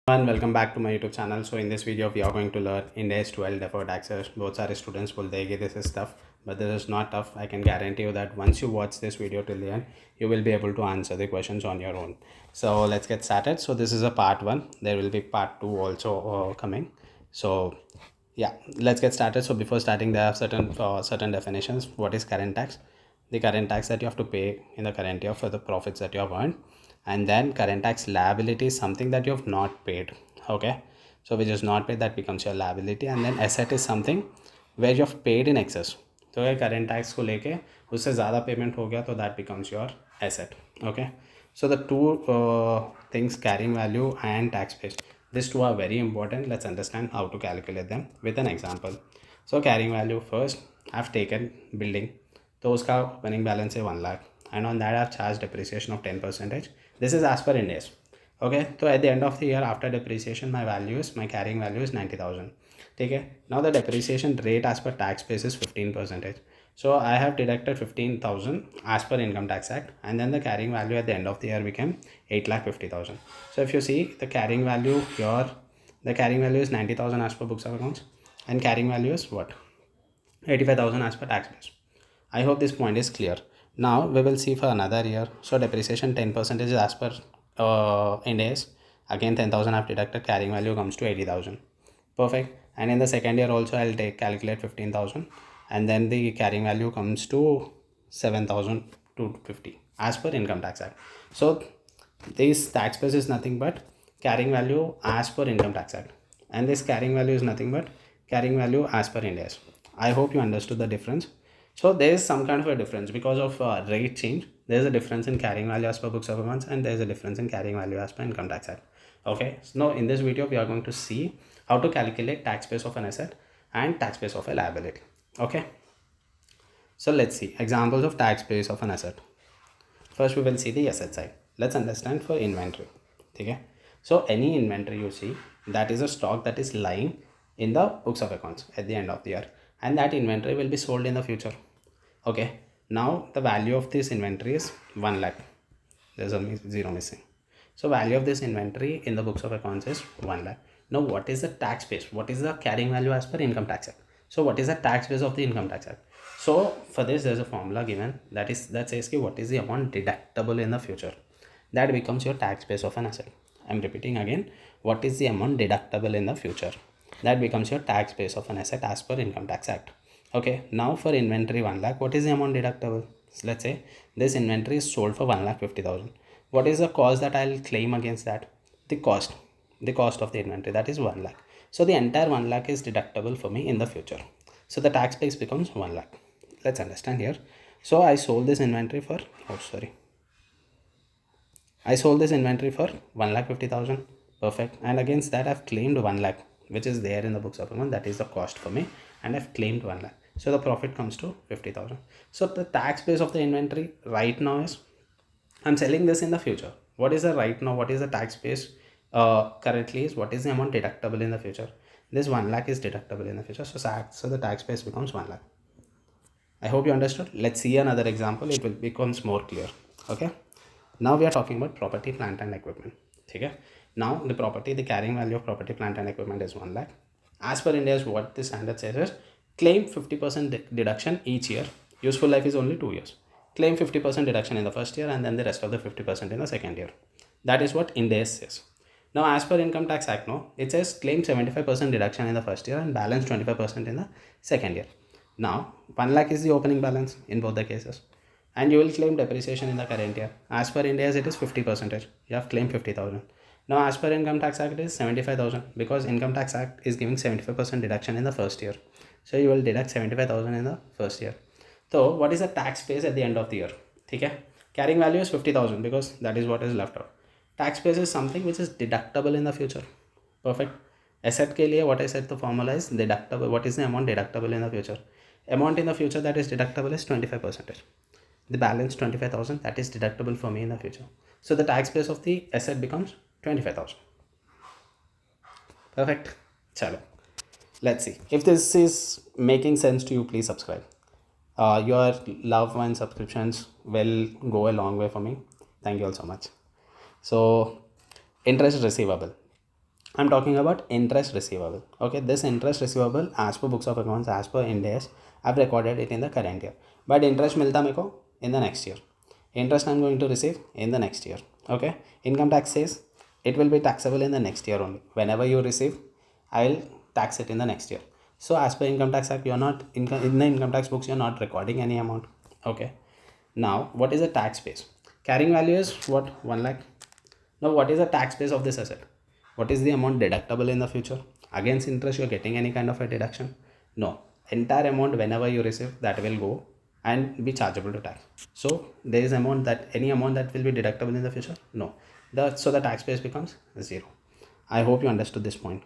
And welcome back to my YouTube channel. So in this video we are going to learn India's 12 deferred taxes. बहुत सारे students बोलते हैं कि this is tough, but this is not tough. I can guarantee you that once you watch this video till the end, you will be able to answer the questions on your own. So let's get started. So this is a part 1. There will be part 2 also coming. So yeah, let's get started. So before starting, there are certain definitions. What is current tax? The current tax that you have to pay in the current year for the profits that you have earned. And then current tax liability is something that you have not paid. Okay, so which is not paid, that becomes your liability. And then asset is something where you have paid in excess. तो अगर current tax को लेके उससे ज़्यादा payment हो गया तो that becomes your asset. Okay, so the two things, carrying value and tax base, these two are very important. Let's understand how to calculate them with an example. So carrying value, first I've taken building, तो उसका opening balance है 1 lakh, and on that I've charged depreciation of 10%. This is as per Ind AS. Okay, so at the end of the year after depreciation my carrying value is 90,000. Okay, now the depreciation rate as per tax base is 15%. So I have deducted 15,000 as per Income Tax Act, and then the carrying value at the end of the year became 8,50,000. So if you see the carrying value here, the carrying value is 90,000 as per books of accounts, and carrying value is what? 85,000 as per tax base. I hope this point is clear. Now we will see for another year. So depreciation 10% is as per Ind AS. Again 10,000 I've deducted, carrying value comes to 80,000. Perfect. And in the second year also I'll calculate 15,000, and then the carrying value comes to 7,250 as per Income Tax Act. So this tax base is nothing but carrying value as per Income Tax Act, and this carrying value is nothing but carrying value as per Ind AS. I hope you understood the difference. So there is some kind of a difference because of rate change. There is a difference in carrying value as per books of accounts, and there is a difference in carrying value as per Income Tax Act. Okay, so now in this video we are going to see how to calculate tax base of an asset and tax base of a liability. Okay, so let's see examples of tax base of an asset. First we will see the asset side. Let's understand for inventory. Okay, so any inventory you see, that is a stock that is lying in the books of accounts at the end of the year, and that inventory will be sold in the future. Okay, now the value of this inventory is 1 lakh. There's a zero missing. So value of this inventory in the books of accounts is 1 lakh. Now what is the tax base? What is the carrying value as per Income Tax Act? So what is the tax base of the Income Tax Act? So for this there's a formula given that says what is the amount deductible in the future. That becomes your tax base of an asset. I'm repeating again, what is the amount deductible in the future? That becomes your tax base of an asset as per Income Tax Act. Okay, now for inventory 1 lakh, what is the amount deductible? So let's say this inventory is sold for 1,50,000. What is the cost that I'll claim against that? The cost of the inventory, that is 1 lakh. So the entire 1 lakh is deductible for me in the future. So the tax base becomes 1 lakh. Let's understand here. So I sold this inventory for, I sold this inventory for 1,50,000. Perfect. And against that I've claimed 1 lakh, which is there in the books of account. That is the cost for me, and I've claimed 1 lakh. So the profit comes to 50,000. So the tax base of the inventory right now is, I'm selling this in the future. What is the right now? What is the tax base currently is what is the amount deductible in the future? This 1 lakh is deductible in the future. So the tax base becomes 1 lakh. I hope you understood. Let's see another example. It will becomes more clear. Okay. Now we are talking about property, plant and equipment. Okay. Now the property, the carrying value of property, plant and equipment is 1 lakh. As per India's what the standard says is claim 50% deduction each year. Useful life is only 2 years. Claim 50% deduction in the first year, and then the rest of the 50% in the second year. That is what India says. Now as per Income Tax Act, no, it says claim 75% deduction in the first year and balance 25% in the second year. Now 1 lakh is the opening balance in both the cases, and you will claim depreciation in the current year. As per India it is 50%. You have claimed 50,000. Now as per Income Tax Act it is 75,000, because Income Tax Act is giving 75% deduction in the first year. So you will deduct 75,000 in the first year. So what is the tax base at the end of the year? Okay, carrying value is 50,000 because that is what is left out. Tax base is something which is deductible in the future. Perfect. Asset के लिए what I said the formula is deductible. What is the amount deductible in the future? Amount in the future that is deductible is 25%. The balance 25,000 that is deductible for me in the future. So the tax base of the asset becomes 25,000. Perfect. Chalo. Let's see. If this is making sense to you, please subscribe. Your love and subscriptions will go a long way for me. Thank you all so much. So interest receivable. I'm talking about interest receivable. Okay, this interest receivable as per books of accounts, as per Ind AS, I've recorded it in the current year. But interest milta meko in the next year. Interest I'm going to receive in the next year. Okay, income tax says it will be taxable in the next year only. Whenever you receive, I'll tax it in the next year. So as per Income Tax Act, you're not in the income tax books, you're not recording any amount. Okay. Now, what is the tax base? Carrying value is what? 1 lakh. Now, what is the tax base of this asset? What is the amount deductible in the future? Against interest, you're getting any kind of a deduction? No. Entire amount whenever you receive, that will go and be chargeable to tax. So there is any amount that will be deductible in the future? No. So the tax base becomes 0. I hope you understood this point.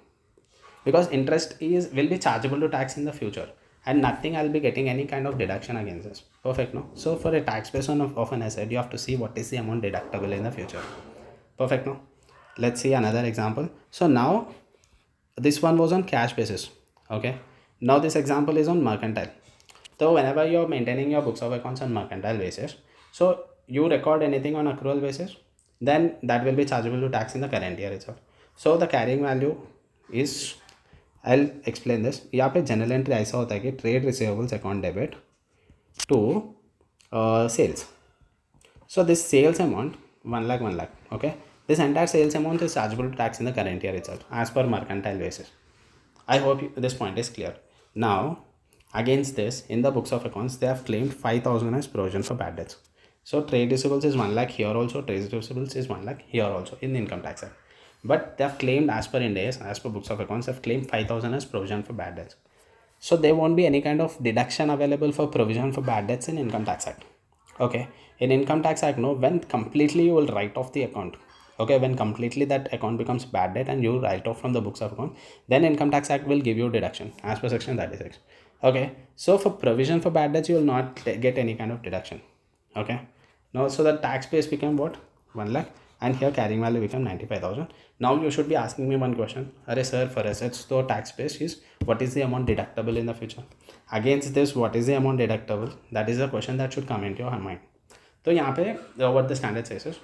Because interest will be chargeable to tax in the future, and nothing I'll be getting any kind of deduction against this. Perfect, no? So for a tax base of an asset, you have to see what is the amount deductible in the future. Perfect, no? Let's see another example. So now this one was on cash basis. Okay, now this example is on mercantile. So whenever you're maintaining your books of accounts on mercantile basis, so you record anything on accrual basis, then that will be chargeable to tax in the current year itself. So the carrying value is, I'll explain this. यहाँ पे general entry ऐसा होता है कि trade receivables account debit to sales. So this sales amount 1 lakh. Okay, this entire sales amount is chargeable to tax in the current year itself as per mercantile basis. I hope this point is clear. Now, against this, in the books of accounts, they have claimed 5,000 as provision for bad debts. So trade receivables is 1 lakh here also, trade receivables is 1 lakh here also in the income tax act. But they have claimed as per Ind AS, as per books of accounts, they have claimed 5,000 as provision for bad debts. So there won't be any kind of deduction available for provision for bad debts in income tax act. Okay, in income tax act, no, when completely you will write off the account. Okay, when completely that account becomes bad debt and you write off from the books of account, then income tax act will give you deduction as per section 36. Okay, so for provision for bad debts, you will not get any kind of deduction. Okay, now so the tax base became what? 1 lakh, and here carrying value become 95,000. Now you should be asking me one question. Arey sir, for assets, so tax base is what is the amount deductible in the future? Against this, what is the amount deductible? That is a question that should come into your mind. So यहाँ पे what the standard says is,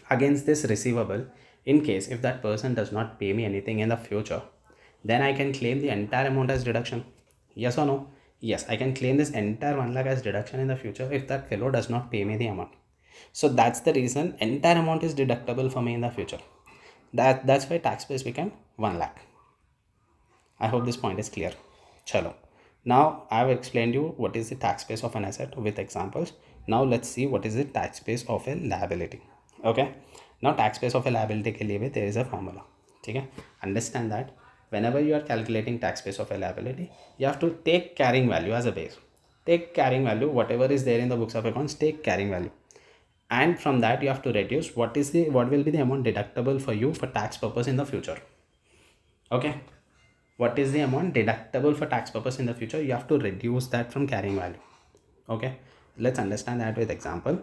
against this receivable, in case if that person does not pay me anything in the future, then I can claim the entire amount as deduction. Yes or no? Yes, I can claim this entire 1 lakh as deduction in the future if that fellow does not pay me the amount. So that's the reason entire amount is deductible for me in the future. That's why tax base became 1 lakh. I hope this point is clear. Chalo. Now I have explained you what is the tax base of an asset with examples. Now let's see what is the tax base of a liability. Okay. Now tax base of a liability के लिए भी there is a formula. ठीक है. Understand that whenever you are calculating tax base of a liability, you have to take carrying value as a base. Take carrying value, whatever is there in the books of accounts, take carrying value. And from that you have to reduce what will be the amount deductible for you for tax purpose in the future. Okay, what is the amount deductible for tax purpose in the future? You have to reduce that from carrying value. Okay, let's understand that with example.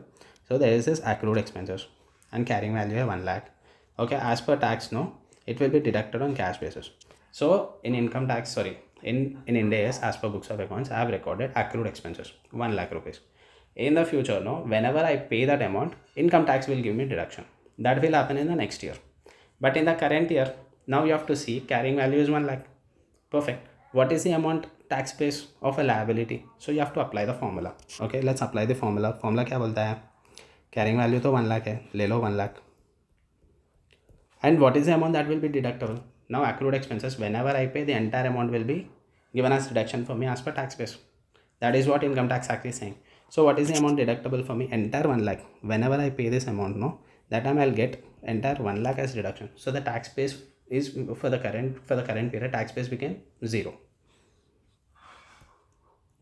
So there is this accrued expenses and carrying value of 1 lakh. Okay, as per tax, no, it will be deducted on cash basis. So in income tax, sorry, in Ind AS, as per books of accounts, I have recorded accrued expenses 1 lakh rupees. In the future, no, whenever I pay that amount, income tax will give me deduction. That will happen in the next year. But in the current year, now you have to see carrying value is 1 lakh. Perfect. What is the amount tax base of a liability? So you have to apply the formula. Okay, let's apply the formula. Formula क्या बोलता है? Carrying value तो 1 lakh है, ले लो 1 lakh. And what is the amount that will be deductible? Now accrued expenses, whenever I pay, the entire amount will be given as deduction for me as per tax base. That is what income tax act is saying. So what is the amount deductible for me? Entire 1 lakh. Whenever I pay this amount, no, that time I'll get entire 1 lakh as deduction. So the tax base is for the current period, tax base became 0.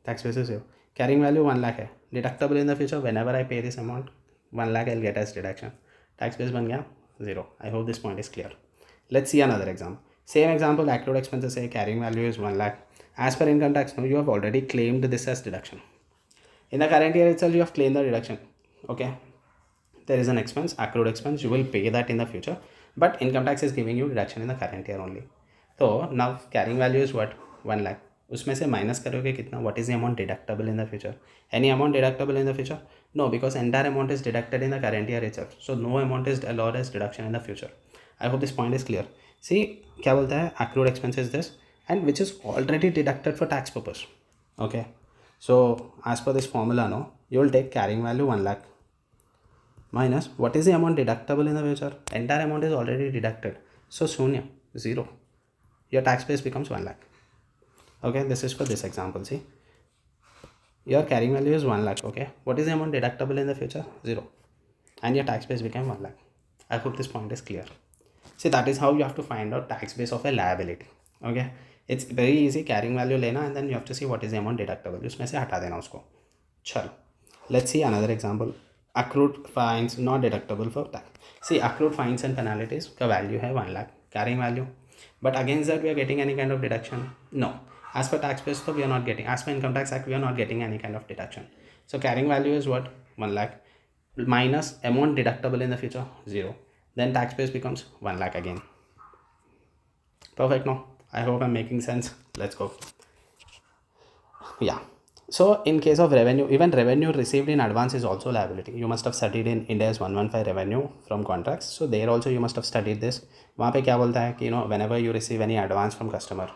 Tax base is 0. Carrying value 1 lakh है. Deductible in the future, whenever I pay this amount, 1 lakh I'll get as deduction. Tax base बन गया 0. I hope this point is clear. Let's see another example. Same example, accrued expenses say carrying value is 1 lakh. As per income tax, no, you have already claimed this as deduction. In the current year itself, you have claimed the deduction. Okay, there is an expense, accrued expense, you will pay that in the future, but income tax is giving you deduction in the current year only. So now carrying value is what? 1 lakh. उसमें से minus करोगे कितना? What is the amount deductible in the future? Any amount deductible in the future? No, because entire amount is deducted in the current year itself. So no amount is allowed as deduction in the future. I hope this point is clear. See क्या बोलता है, accrued expense is this and which is already deducted for tax purpose. Okay, so as per this formula, no, you will take carrying value 1 lakh minus what is the amount deductible in the future. Entire amount is already deducted, so shunya, 0. Your tax base becomes 1 lakh. Okay, this is for this example. See, your carrying value is 1 lakh. Okay, what is the amount deductible in the future? 0, and your tax base became 1 lakh. I hope this point is clear. See, that is how you have to find out tax base of a liability. Okay, it's very easy. Carrying value लेना and then you have to see what is the amount deductible. उसमें से हटा देना उसको. चलो, let's see another example. Accrued fines not deductible for tax. See, accrued fines and penalties का value है 1 lakh carrying value, but against that we are getting any kind of deduction? No. As per tax base, so we are not getting. As per Income Tax Act, we are not getting any kind of deduction. So carrying value is what? 1 lakh minus amount deductible in the future, 0. Then tax base becomes 1 lakh again. Perfect, no? I hope I'm making sense. Let's go. Yeah. So in case of revenue, even revenue received in advance is also liability. You must have studied in India's 115 revenue from contracts. So there also you must have studied this. वहाँ पे क्या बोलता है कि whenever you receive any advance from customer,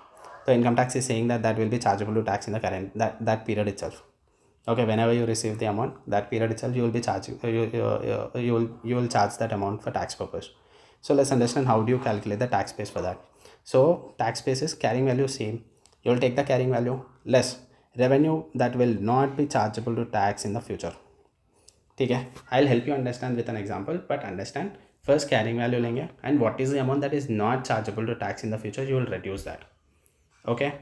so income tax is saying that will be chargeable to tax in the current that period itself. Okay, whenever you receive the amount, that period itself you will be charging, you will charge that amount for tax purpose. So let's understand how do you calculate the tax base for that. So tax base is carrying value same. You will take the carrying value less revenue that will not be chargeable to tax in the future. ठीक है, I'll help you understand with an example, but understand first carrying value लेंगे and what is the amount that is not chargeable to tax in the future, you will reduce that. Okay,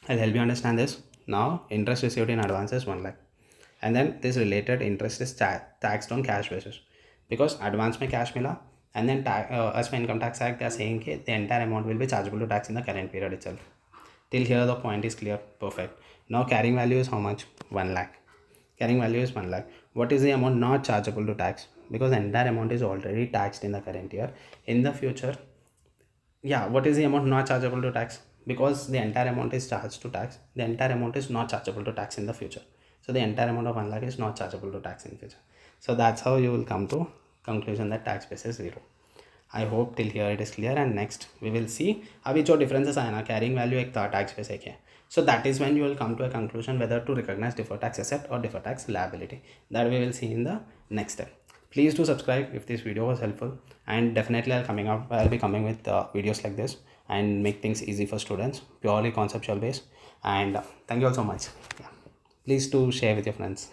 I'll help you understand this. Now interest received in advance is 1 lakh and then this related interest is taxed on cash basis because advance में cash मिला and then as per Income Tax Act they are saying that the entire amount will be chargeable to tax in the current period itself. Till here the point is clear. Perfect. Now carrying value is how much? 1 lakh. Carrying value is 1 lakh. What is the amount not chargeable to tax? Because the entire amount is already taxed in the current year. In the future, yeah, what is the amount not chargeable to tax? Because the entire amount is charged to tax, the entire amount is not chargeable to tax in the future. So the entire amount of 1 lakh is not chargeable to tax in the future. So that's how you will come to conclusion that tax base is 0. I hope till here it is clear, and next we will see अभी जो differences आए ना, carrying value एक था, tax base एक है. So that is when you will come to a conclusion whether to recognize deferred tax asset or deferred tax liability. That we will see in the next step. Please do subscribe if this video was helpful, and definitely I'll be coming with videos like this and make things easy for students, purely conceptual based. And thank you all so much. Yeah. Please do share with your friends.